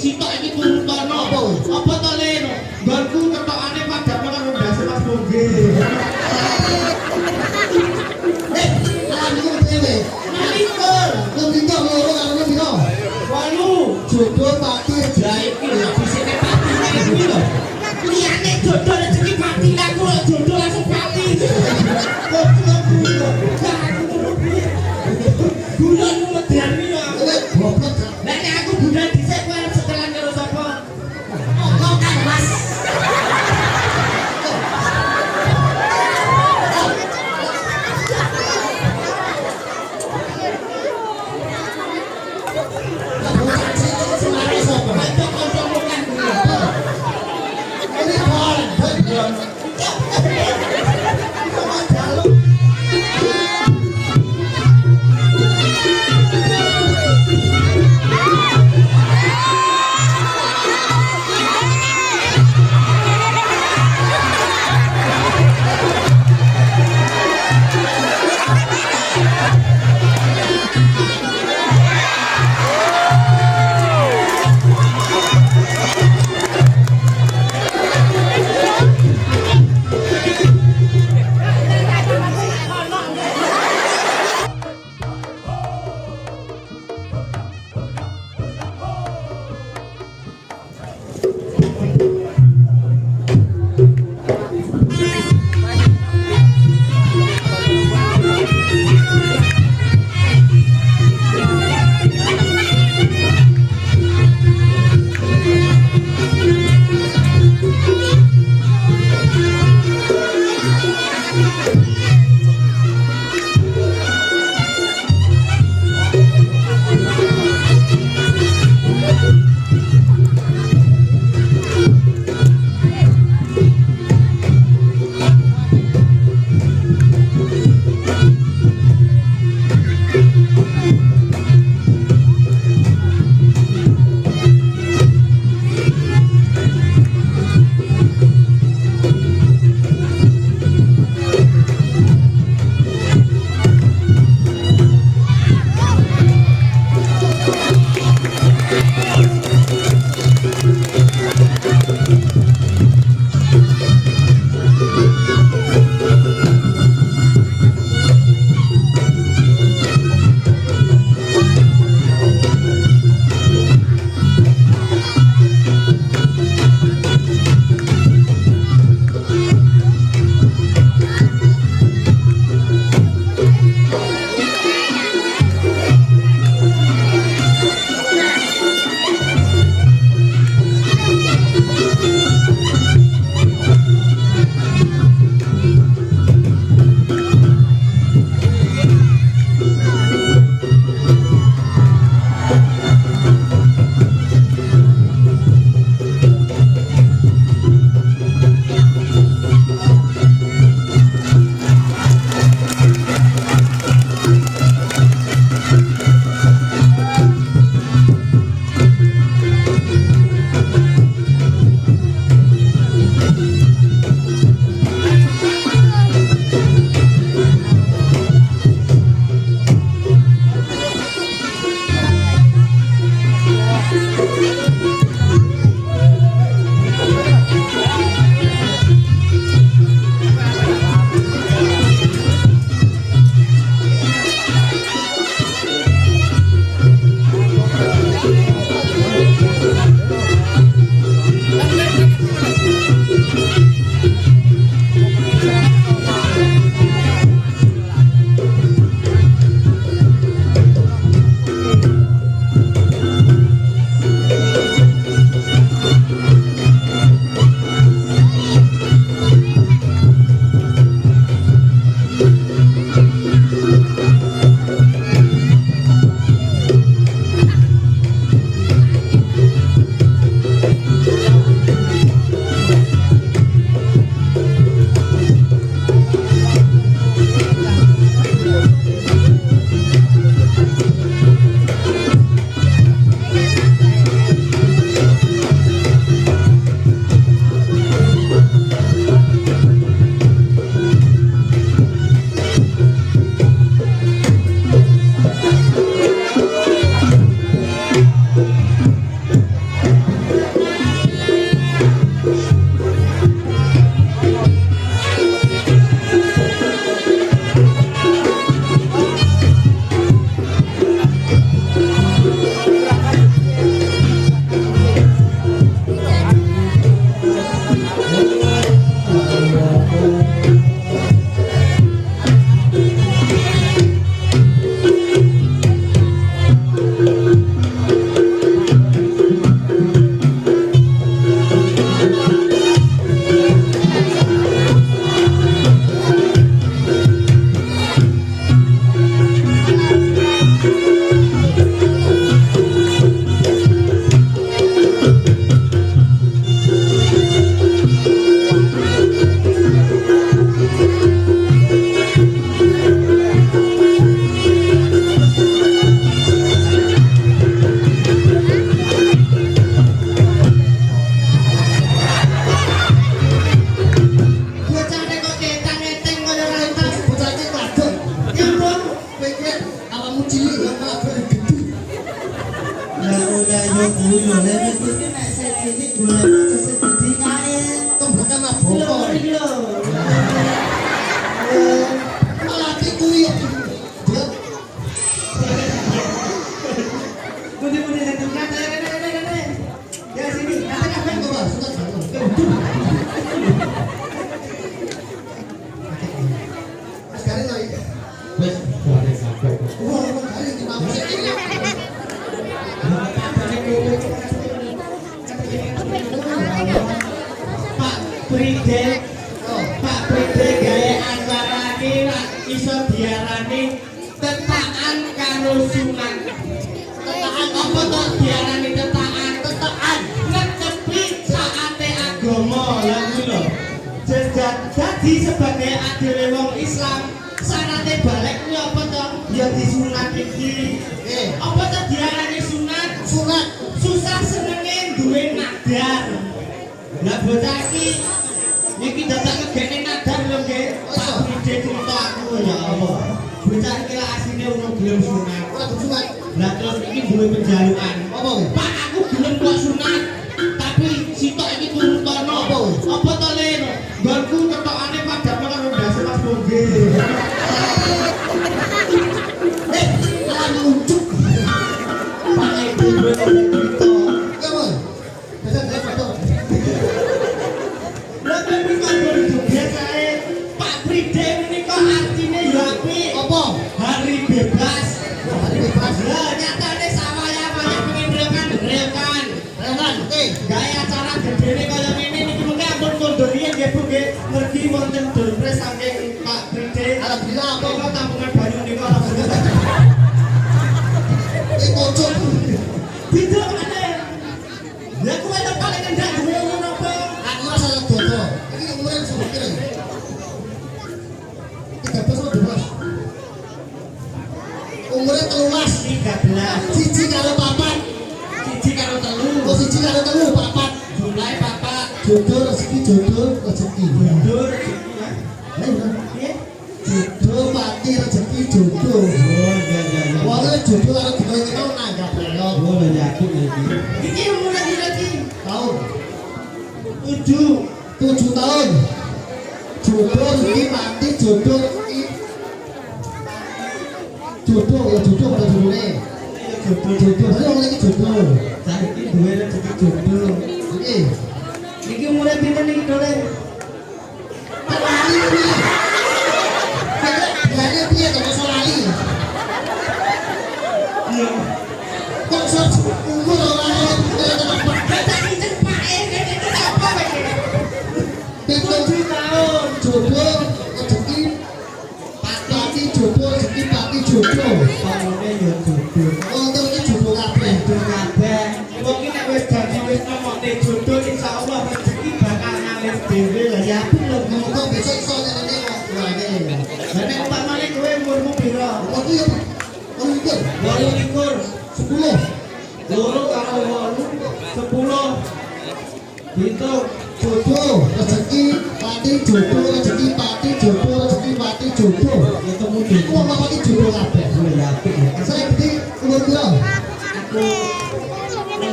sitok iki turutono. Apa to Len? Nggonku ketokane padane karo ndase Mas Bongge. Aku dhewe. Malikur. Kepindah loro karo piro? 8. Jodoh pati Lah iki lho disine pati iki lho. Liyane jodoh rezeki pati aku lho jodoh langsung pati. Kok gula. Bulan medani ya. goblok. Lah nek aku bulan dhisik kowe arep setelan karo sapa? Kok kan Mas? Semare sapa? Kanca-kancamu kuwi lho nek iki nek sing golek sesedi kae tembakan maboko. Malah iki kuwi. Budi satu kata ya sini kata apa Kok Mas suka banget. Sekarang lagi. wes boleh sampai Wah, kali ini mau sih. Pak Presiden Oh, Pak Presiden gaya acara ini iso diarani tetakan karo sunat. Tetakan apa to diarani tetakan? Tetakan ngetepi saate agama lha kuwi lho. Jadi sebagai adewe wong Islam syaratnya balik kuwi apa to? Ya disunat iki. Apa to diarani sunat? sunat. Susah senenge duwe nadar. Lah bocah iki dadak ngegene nadar lho nggih. Pak Bide cerita aku ya Allah. Bocah iki lah asline ono gelem sunat. Ora sunat. Lah terus iki duwe penjalukan. Apa kuwi? Pak aku gelem kok sunat. Tapi sitok iki turun tono. Apa kuwi? Apa to le? Nggonku ketokane padha karo ndase Mas Bongge. Malah lucu. Pak iki duwe cerita. Kamu. Bisa dia foto. Lah tapi kok kudu biasae Pak Bide menika artine ya apik. Apa? Hari bebas. Hari bebas. Lah nyatane sawaya-waya pengen rekan. Rekan, oke. Gaya acara gedene kaya ngene niki mengke ampun kondo riyen nggih Bu nggih. Mergi wonten Dolpres saking Pak Bide. Alhamdulillah apa? Kok tampungan banyu niku alhamdulillah. Ini kocok. Bida meneh. Lah kuwi lho paling ndak duwe ngono apa? Aku rasa dodo. Ini umurnya sudah kira. 13 atau 12? Umurnya 13. 13. Siji karo papat. Siji karo telu. Oh, siji karo telu papat. Jumlahe papat. Jodoh rezeki, jodoh rezeki. Mundur iki ya. Ayo. Piye? Jodoh pati rezeki jodoh. Oh, ya ya ya. Wong jodoh karo dino iki tau nanggap lho. Oh, lho yakin iki. Iki umure pira iki? Tahun 7. 7 tahun. Jodoh rezeki mati jodoh rezeki. Jodoh ya jodoh pada judulnya. Jodoh. Tapi wong iki jodoh. Saiki duwe rezeki jodoh. Iki. Iki umure pinten iki dole? Lali piye? Lali piye to iso lali? Iya. Kok iso umur ora ono Kata pinten Pak kene iki apa iki? 7 tahun. jodoh rezeki pati jodoh rezeki pati jodoh. Pamone ya jodoh. Wong iki jodoh kabeh. Jodoh kabeh. Wong iki nek wis janji wis nemokne jodoh insyaallah rezeki bakal ngalir dhewe lah ya. Moga besok iso nyenenge kok buane. Lah nek umpamane kowe umurmu pira? Kok iki ya? Kok iki? 28. 10. Loro karo 8. 10. Hitung. Jodoh rezeki pati jodoh rezeki pati jodoh rezeki pati jodoh. Ketemu Aku dhewe. mau pati jodoh kabeh. Lho ya apik ya. Saya gede umur piro? Aku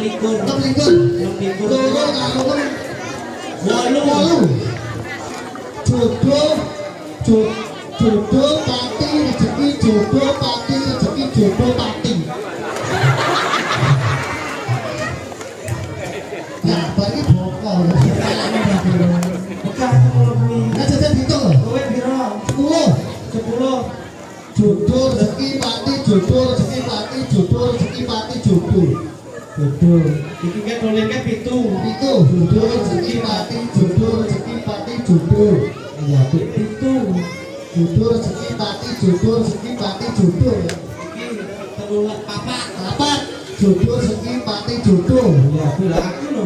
26. 26. Loro karo 8. Jodoh pati rezeki jodoh pati rezeki jodoh pati. Ya, bagi bokol. Bekah ngono kuwi. Nah, jajan hitung lho. Kowe pira? 10. 10. Jodoh rezeki pati jodoh rezeki pati jodoh rezeki pati jodoh. Jodoh. Iki kan doleke 7. Itu jodoh rezeki pati jodoh rezeki pati jodoh. Ya apik 7. Jodoh rezeki pati jodoh rezeki pati jodoh. Iki telulah papat. Papat jodoh rezeki pati jodoh. Ya apik lah aku lho.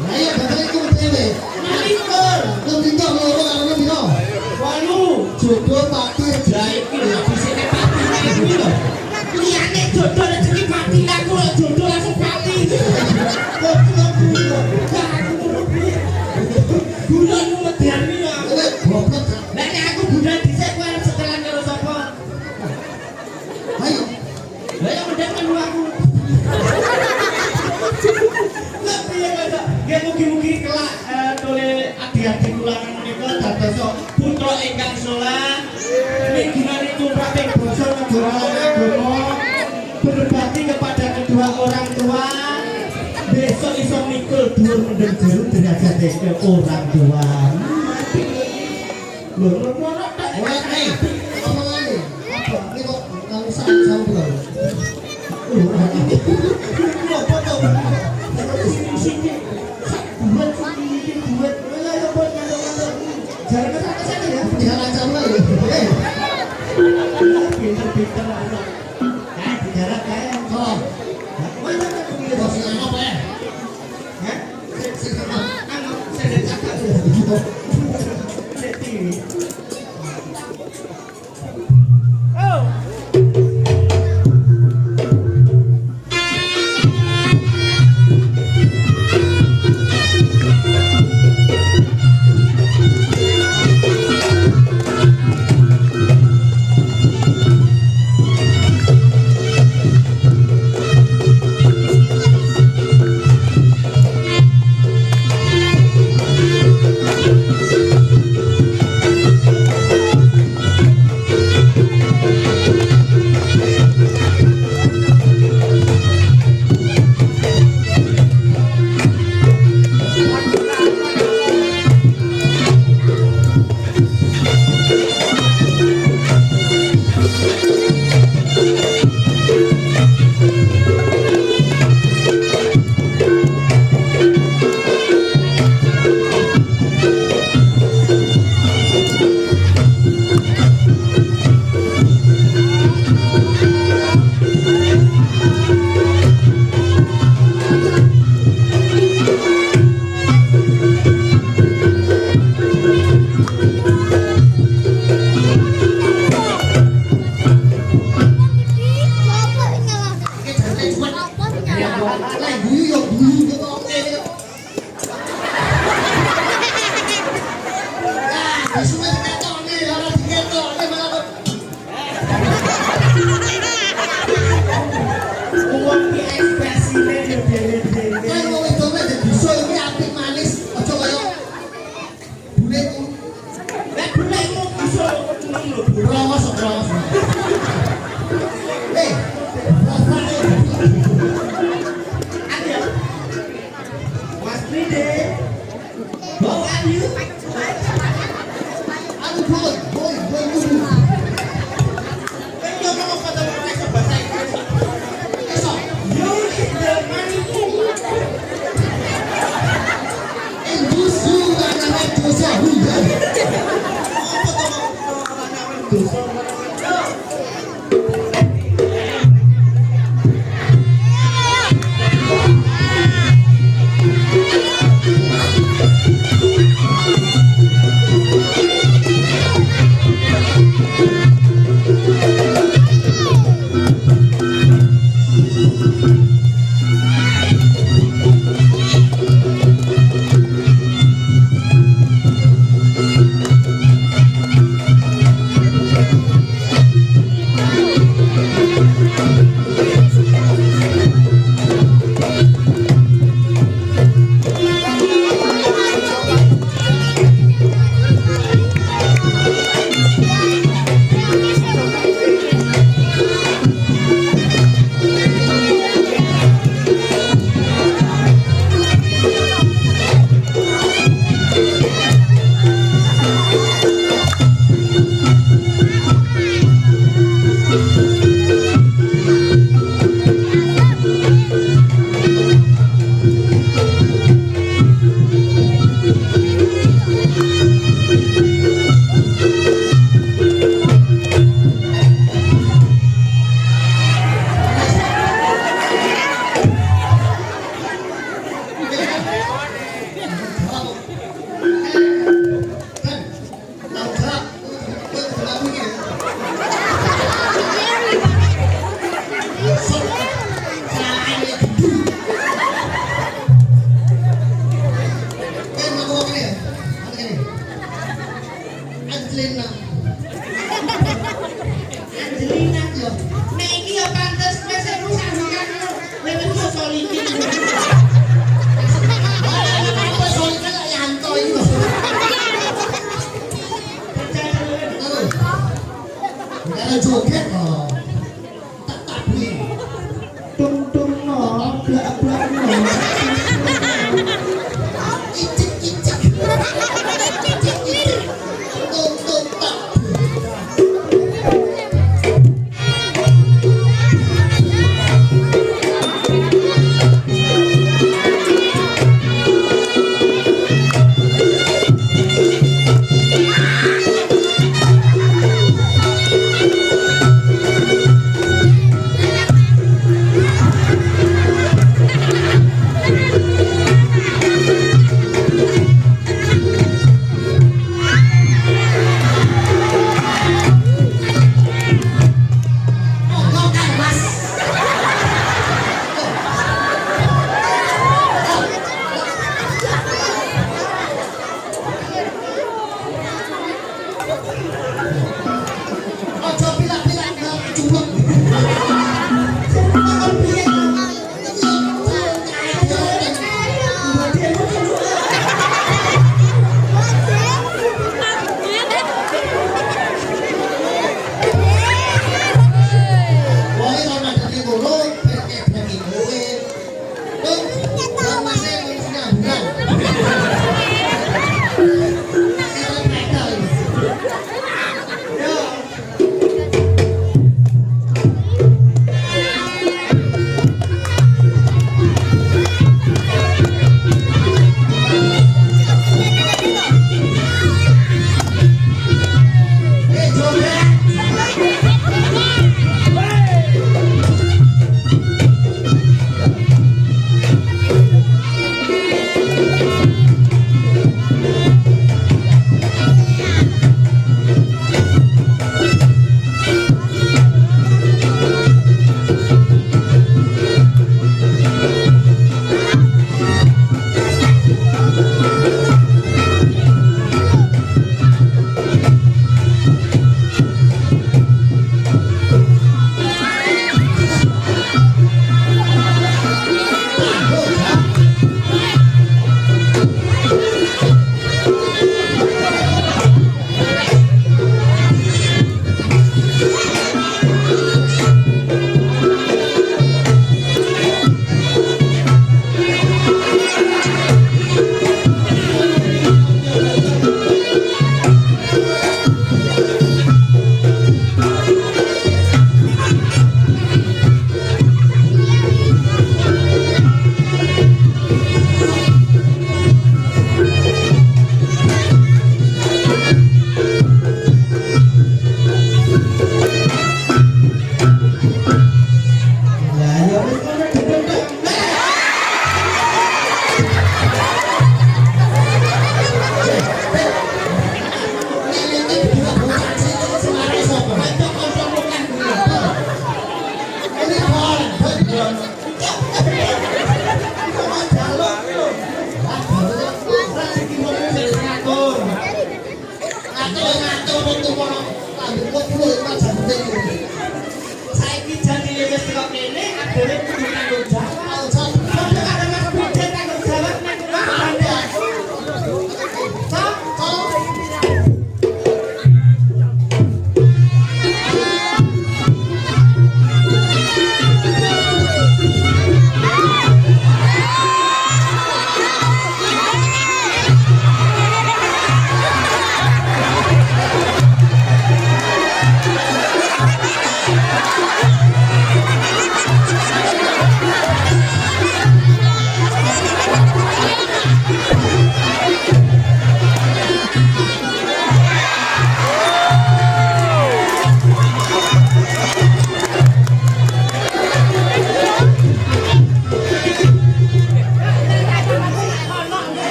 Lah iya bapak iku dhewe. 26. Lu pintu loro karo piro? 8. Jodoh pati Lah iki lho disine pati kaya kuwi lho. Liyane jodoh rezeki pati lah aku lho jodoh langsung pati. Kok kuwi lho. Lah aku ngono piye? Bulanmu medeni lho. kowe goblok. Lah nek aku bulan dhisik kowe arep setelan karo sapa? Ayo. Lah yang medeni aku. mugi-mugi kelak oleh adik-adik kula menika dados putra ingkang saleh migunani tumraping basa negara lan agama berbakti kepada kedua orang tua besok iso mikul dhuwur mendem jeru derajate ke orang tua lho ngono tak Ora kae. Apa lagi? Apa? Ini kok nang sang bulan. lho foto sini buat sini buat ya buat ngadok-ngadok jarang kesana ya Dia lancar lagi. pinter-pinter anak jarak kayak Oh, mana kan pilih bos yang apa ya? hah Sing anu saya cakap saya tinggi Lah guyu yo guyu kok.